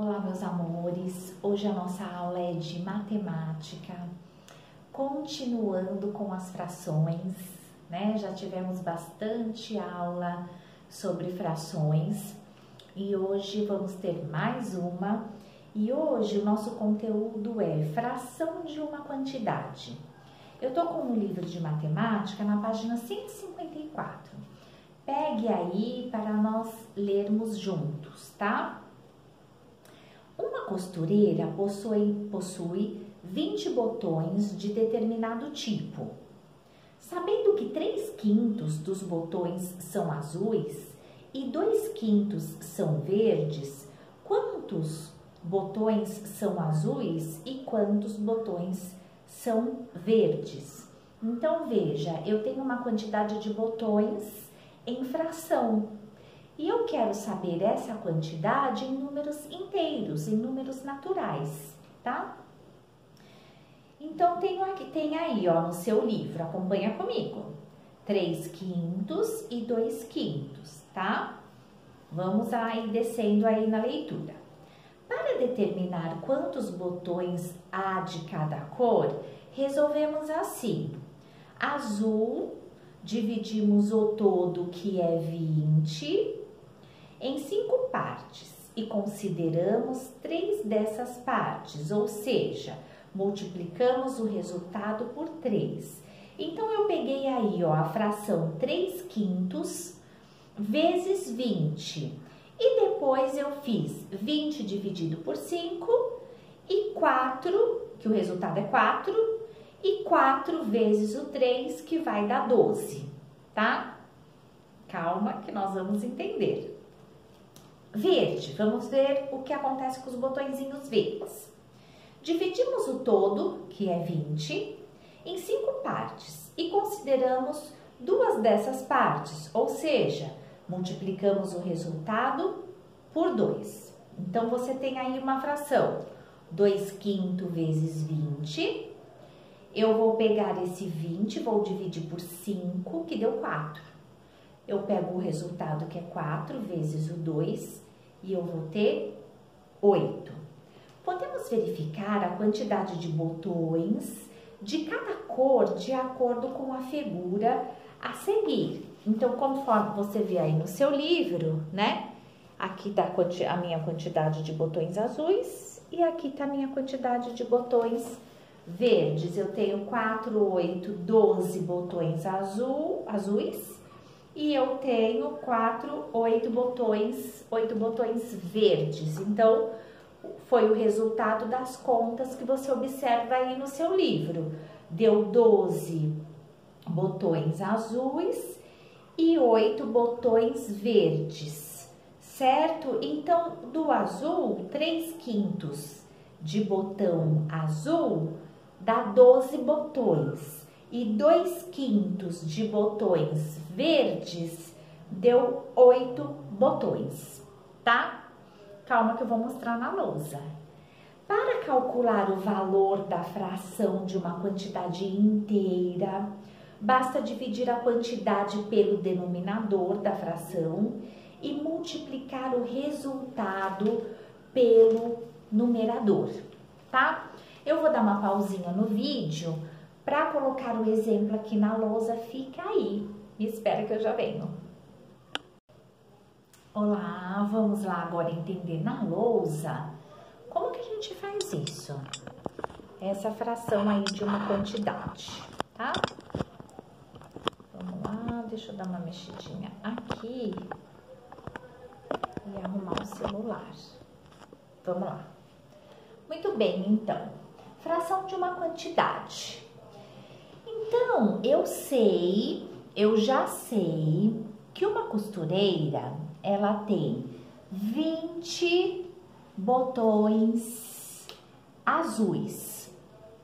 Olá, meus amores! Hoje a nossa aula é de matemática, continuando com as frações, né? Já tivemos bastante aula sobre frações e hoje vamos ter mais uma. E hoje o nosso conteúdo é fração de uma quantidade. Eu tô com um livro de matemática na página 154. Pegue aí para nós lermos juntos, tá? Uma costureira possui 20 botões de determinado tipo. Sabendo que 3/5 dos botões são azuis e 2/5 são verdes, quantos botões são azuis e quantos botões são verdes? Então, veja, eu tenho uma quantidade de botões em fração. E eu quero saber essa quantidade em números inteiros, em números naturais, tá? Então, tem aí, ó, no seu livro, acompanha comigo. 3/5 e 2/5, tá? Vamos aí descendo aí na leitura. Para determinar quantos botões há de cada cor, resolvemos assim. Azul, dividimos o todo, que é 20, em 5 partes e consideramos 3 dessas partes, ou seja, multiplicamos o resultado por 3. Então, eu peguei aí, ó, a fração 3/5 vezes 20 e depois eu fiz 20 dividido por 5 e 4, que o resultado é 4, e 4 vezes o 3, que vai dar 12, tá? Calma que nós vamos entender. Verde, vamos ver o que acontece com os botõezinhos verdes. Dividimos o todo, que é 20, em 5 partes e consideramos 2 dessas partes, ou seja, multiplicamos o resultado por 2. Então, você tem aí uma fração, 2/5 vezes 20. Eu vou pegar esse 20, vou dividir por 5, que deu 4. Eu pego o resultado, que é 4 vezes o 2, e eu vou ter 8. Podemos verificar a quantidade de botões de cada cor de acordo com a figura a seguir. Então, conforme você vê aí no seu livro, né? Aqui tá a minha quantidade de botões azuis e aqui tá a minha quantidade de botões verdes. Eu tenho 4, 8, 12 botões azuis. E eu tenho 8 botões verdes. Então, foi o resultado das contas que você observa aí no seu livro. Deu 12 botões azuis e 8 botões verdes, certo? Então, do azul, 3/5 de botão azul dá 12 botões. E 2/5 de botões verdes deu 8 botões, tá? Calma que eu vou mostrar na lousa. Para calcular o valor da fração de uma quantidade inteira, basta dividir a quantidade pelo denominador da fração e multiplicar o resultado pelo numerador, tá? Eu vou dar uma pausinha no vídeo para colocar o exemplo aqui na lousa. Fica aí, espera que eu já venho. Olá, vamos lá agora entender na lousa como que a gente faz isso. Essa fração aí de uma quantidade, tá? Vamos lá, deixa eu dar uma mexidinha aqui e arrumar o celular. Vamos lá. Muito bem, então. Fração de uma quantidade. Então, eu já sei que uma costureira, ela tem 20 botões azuis,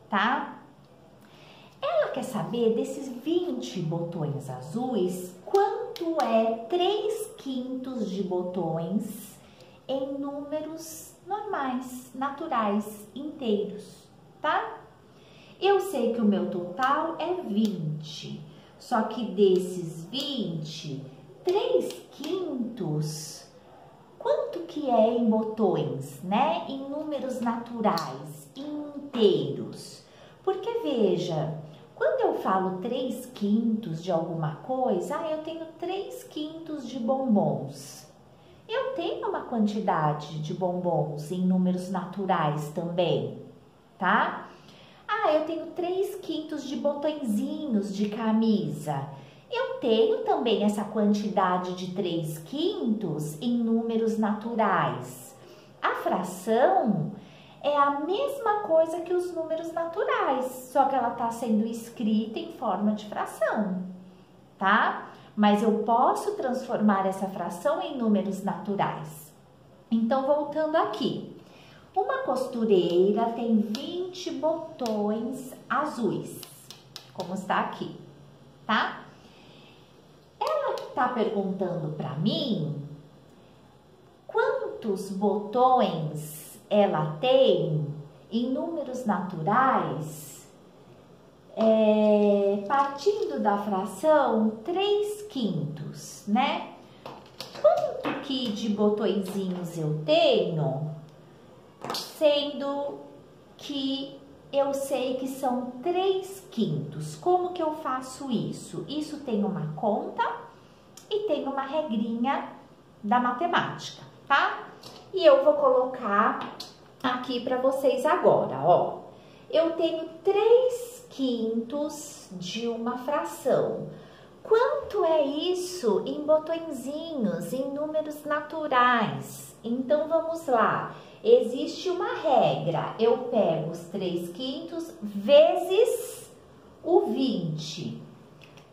tá? Ela quer saber desses 20 botões azuis, quanto é 3/5 de botões em números normais, naturais, inteiros, tá? Eu sei que o meu total é 20, só que desses 20, 3/5, quanto que que é em botões, né? Em números naturais, inteiros. Porque veja, quando eu falo 3/5 de alguma coisa, eu tenho 3/5 de bombons. Eu tenho uma quantidade de bombons em números naturais também, tá? Eu tenho 3/5 de botõezinhos de camisa. Eu tenho também essa quantidade de 3/5 em números naturais. A fração é a mesma coisa que os números naturais, só que ela está sendo escrita em forma de fração, tá? Mas eu posso transformar essa fração em números naturais. Então, voltando aqui. Uma costureira tem 20 botões azuis, como está aqui, tá? Ela está perguntando para mim quantos botões ela tem em números naturais, partindo da fração 3/5, né? Quanto que de botõezinhos eu tenho? Sendo que eu sei que são 3/5. Como que eu faço isso? Isso tem uma conta e tem uma regrinha da matemática, tá? E eu vou colocar aqui para vocês agora, ó. Eu tenho 3/5 de uma fração. Quanto é isso em botõezinhos, em números naturais? Então, vamos lá. Existe uma regra. Eu pego os 3/5 vezes o 20.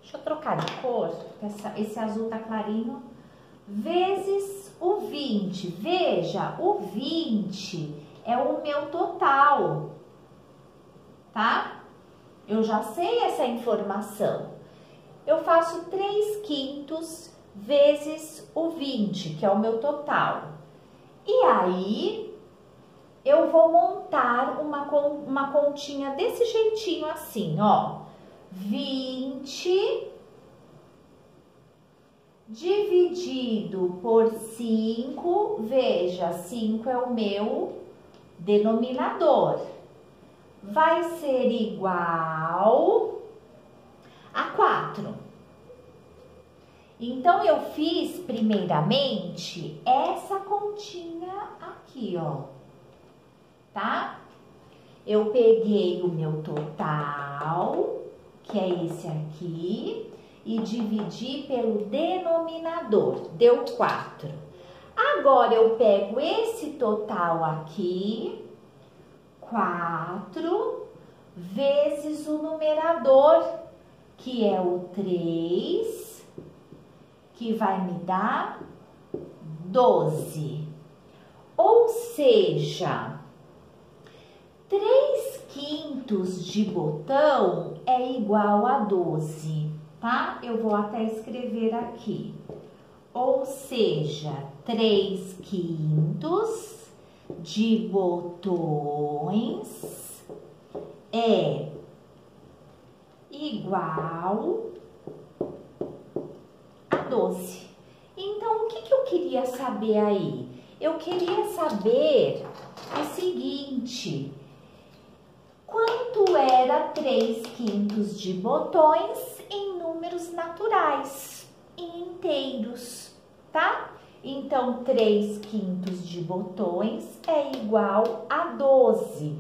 Deixa eu trocar de cor, porque esse azul tá clarinho. Vezes o 20. Veja, o 20 é o meu total, tá? Eu já sei essa informação. Eu faço 3/5 vezes o 20, que é o meu total. E aí, eu vou montar uma continha desse jeitinho assim, ó. 20 dividido por 5, veja, 5 é o meu denominador. Vai ser igual a 4. Então, eu fiz primeiramente essa continha aqui, ó. Tá? Eu peguei o meu total, que é esse aqui, e dividi pelo denominador, deu 4. Agora, eu pego esse total aqui, 4, vezes o numerador, que é o 3, que vai me dar 12. Ou seja, 3/5 de botão é igual a 12, tá? Eu vou até escrever aqui. Ou seja, 3/5 de botões é igual a 12. Então, o que eu queria saber aí? Eu queria saber o seguinte: quanto era 3/5 de botões em números naturais, em inteiros, tá? Então, 3/5 de botões é igual a 12.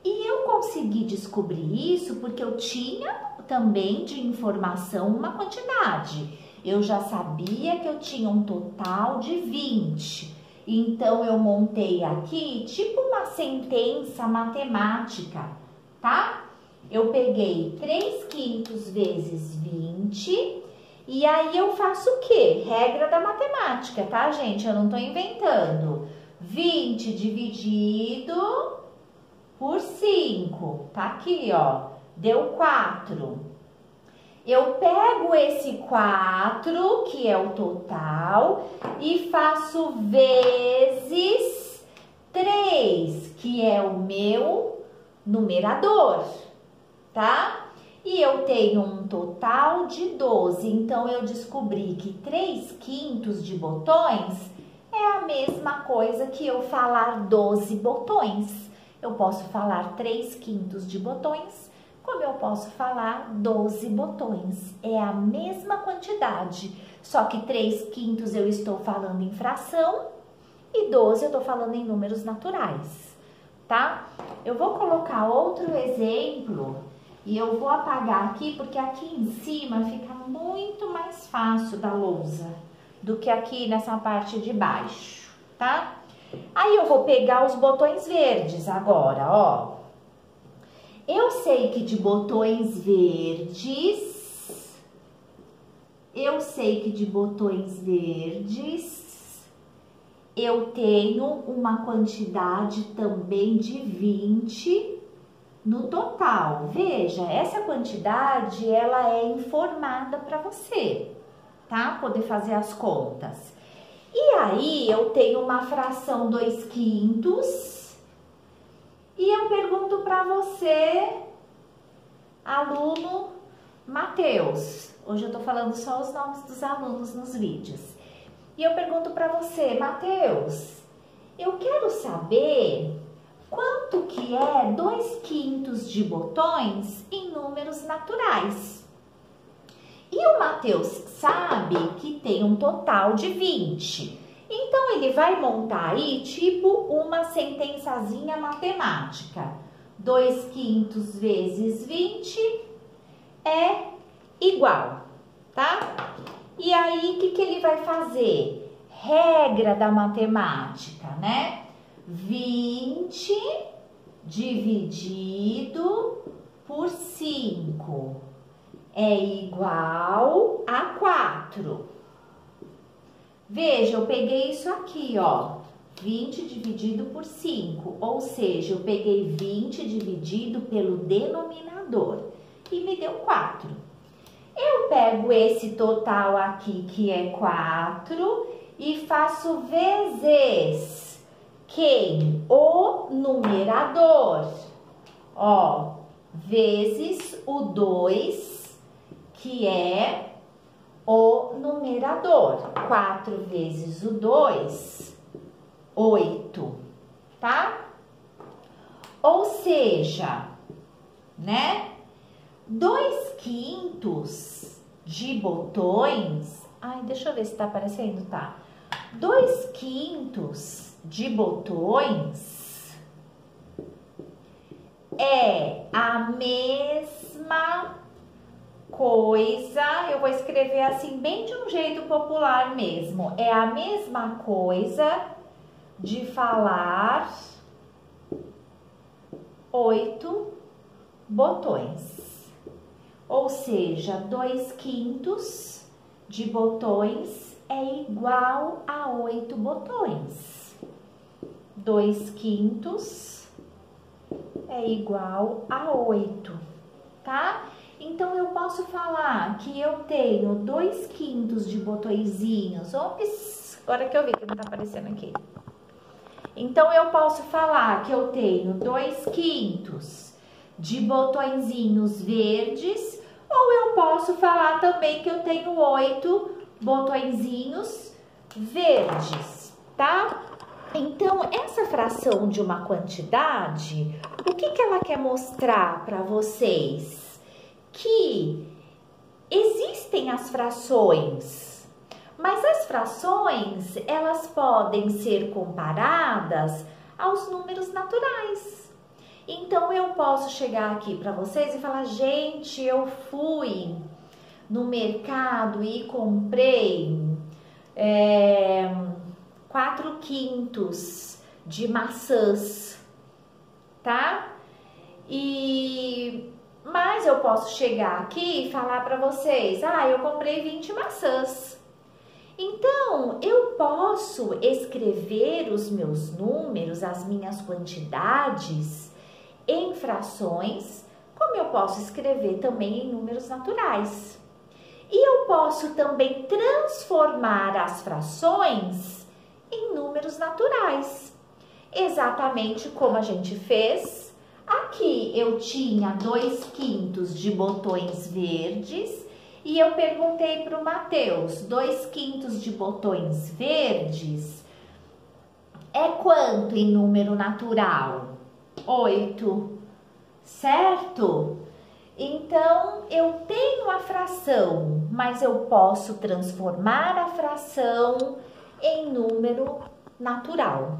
E eu consegui descobrir isso porque eu tinha também de informação uma quantidade. Eu já sabia que eu tinha um total de 20. Então, eu montei aqui tipo uma sentença matemática, tá? Eu peguei 3/5 vezes 20 e aí eu faço o quê? Regra da matemática, tá, gente? Eu não tô inventando. 20 dividido por 5, tá aqui, ó, deu 4. Eu pego esse 4, que é o total, e faço vezes 3, que é o meu numerador, tá? E eu tenho um total de 12, então eu descobri que 3/5 de botões é a mesma coisa que eu falar 12 botões. Eu posso falar 3/5 de botões, como eu posso falar 12 botões. É a mesma quantidade, só que 3/5 eu estou falando em fração e 12 eu estou falando em números naturais, tá? Eu vou colocar outro exemplo e eu vou apagar aqui, porque aqui em cima fica muito mais fácil da lousa do que aqui nessa parte de baixo, tá? Aí eu vou pegar os botões verdes agora, ó. Eu sei que de botões verdes, eu tenho uma quantidade também de 20 no total. Veja, essa quantidade, ela é informada para você, tá? Poder fazer as contas. E aí, eu tenho uma fração 2/5 e eu pergunto para você, aluno Matheus. Hoje eu tô falando só os nomes dos alunos nos vídeos. E eu pergunto para você, Matheus, eu quero saber quanto que é 2/5 de botões em números naturais. E o Matheus sabe que tem um total de 20. Então, ele vai montar aí, tipo, uma sentençazinha matemática. 2/5 vezes 20 é igual, tá? E aí, o que ele vai fazer? Regra da matemática, né? 20 dividido por 5 é igual a 4. Veja, eu peguei isso aqui, ó. 20 dividido por 5, ou seja, eu peguei 20 dividido pelo denominador e me deu 4. Eu pego esse total aqui, que é 4, e faço vezes quem? O numerador. Ó, vezes o 2, que é o numerador. 4 vezes o 2, 8, tá? Ou seja, né? 2/5 de botões. Ai, deixa eu ver se tá aparecendo, tá? 2/5 de botões é a mesma coisa. Eu vou escrever assim, bem de um jeito popular mesmo. É a mesma coisa de falar 8 botões. Ou seja, 2/5 de botões é igual a 8 botões. 2/5 é igual a 8, tá? Então, eu posso falar que eu tenho 2/5 de botõezinhos. Ops, agora que eu vi que não tá aparecendo aqui. Então, eu posso falar que eu tenho 2/5 de botõezinhos verdes, ou eu posso falar também que eu tenho 8 botõezinhos verdes, tá? Então, essa fração de uma quantidade, o que ela quer mostrar para vocês? Que existem as frações, mas as frações, elas podem ser comparadas aos números naturais. Então, eu posso chegar aqui para vocês e falar, gente, eu fui no mercado e comprei 4/5 de maçãs, tá? Mas eu posso chegar aqui e falar para vocês, eu comprei 20 maçãs. Então, eu posso escrever os meus números, as minhas quantidades, em frações, como eu posso escrever também em números naturais. E eu posso também transformar as frações em números naturais, exatamente como a gente fez. Aqui eu tinha 2/5 de botões verdes e eu perguntei para o Matheus, 2/5 de botões verdes é quanto em número natural? 8, certo? Então, eu tenho a fração, mas eu posso transformar a fração em número natural,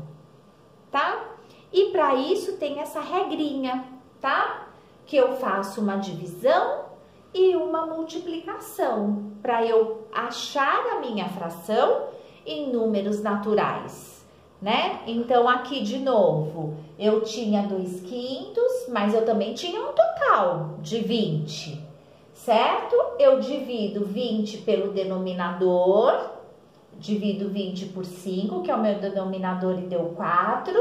tá? E para isso tem essa regrinha, tá? Que eu faço uma divisão e uma multiplicação para eu achar a minha fração em números naturais, né? Então, aqui de novo, eu tinha 2/5, mas eu também tinha um total de 20, certo? Eu divido 20 pelo denominador, divido 20 por 5, que é o meu denominador e deu 4,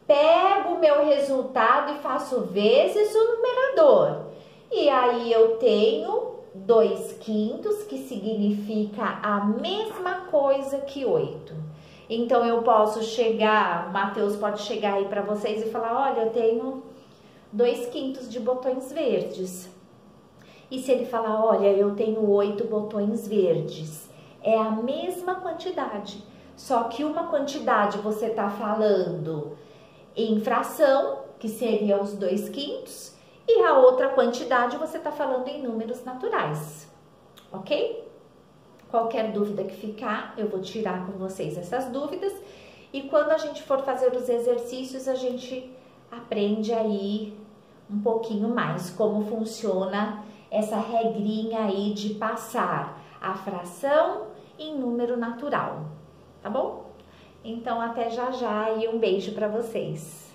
pego o meu resultado e faço vezes o numerador. E aí eu tenho 2/5, que significa a mesma coisa que 8. Então, eu posso chegar, o Matheus pode chegar aí para vocês e falar, olha, eu tenho 2/5 de botões verdes. E se ele falar, olha, eu tenho 8 botões verdes, é a mesma quantidade. Só que uma quantidade você tá falando em fração, que seria os 2/5, e a outra quantidade você tá falando em números naturais, ok? Qualquer dúvida que ficar, eu vou tirar com vocês essas dúvidas. E quando a gente for fazer os exercícios, a gente aprende aí um pouquinho mais como funciona essa regrinha aí de passar a fração em número natural, tá bom? Então, até já já e um beijo para vocês.